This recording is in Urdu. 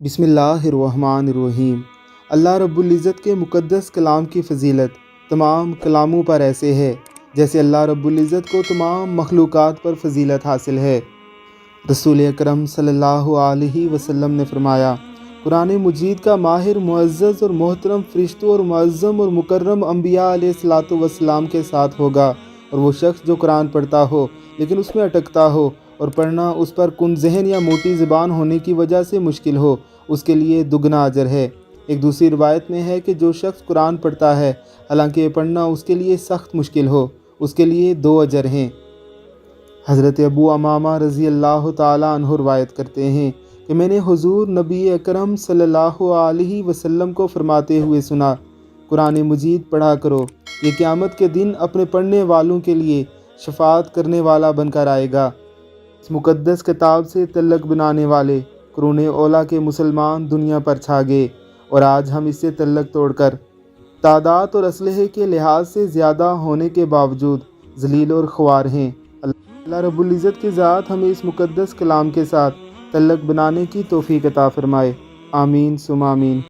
بسم اللہ الرحمن الرحیم۔ اللہ رب العزت کے مقدس کلام کی فضیلت تمام کلاموں پر ایسے ہے جیسے اللہ رب العزت کو تمام مخلوقات پر فضیلت حاصل ہے۔ رسول اکرم صلی اللہ علیہ وسلم نے فرمایا، قرآن مجید کا ماہر معزز اور محترم فرشتوں اور معظم اور مکرم انبیاء علیہ الصلاۃ والسلام کے ساتھ ہوگا، اور وہ شخص جو قرآن پڑھتا ہو لیکن اس میں اٹکتا ہو اور پڑھنا اس پر کن ذہن یا موٹی زبان ہونے کی وجہ سے مشکل ہو، اس کے لیے دگنا اجر ہے۔ ایک دوسری روایت میں ہے کہ جو شخص قرآن پڑھتا ہے حالانکہ پڑھنا اس کے لیے سخت مشکل ہو، اس کے لیے 2 اجر ہیں۔ حضرت ابو امامہ رضی اللہ تعالیٰ عنہ روایت کرتے ہیں کہ میں نے حضور نبی اکرم صلی اللہ علیہ وسلم کو فرماتے ہوئے سنا، قرآن مجید پڑھا کرو، یہ قیامت کے دن اپنے پڑھنے والوں کے لیے شفاعت کرنے والا بن کر آئے گا۔ اس مقدس کتاب سے تعلق بنانے والے قرون اولیٰ کے مسلمان دنیا پر چھا گئے، اور آج ہم اس سے تعلق توڑ کر تعداد اور اسلحے کے لحاظ سے زیادہ ہونے کے باوجود ذلیل اور خوار ہیں۔ اللہ رب العزت کی ذات ہمیں اس مقدس کلام کے ساتھ تعلق بنانے کی توفیق عطا فرمائے، آمین ثم آمین۔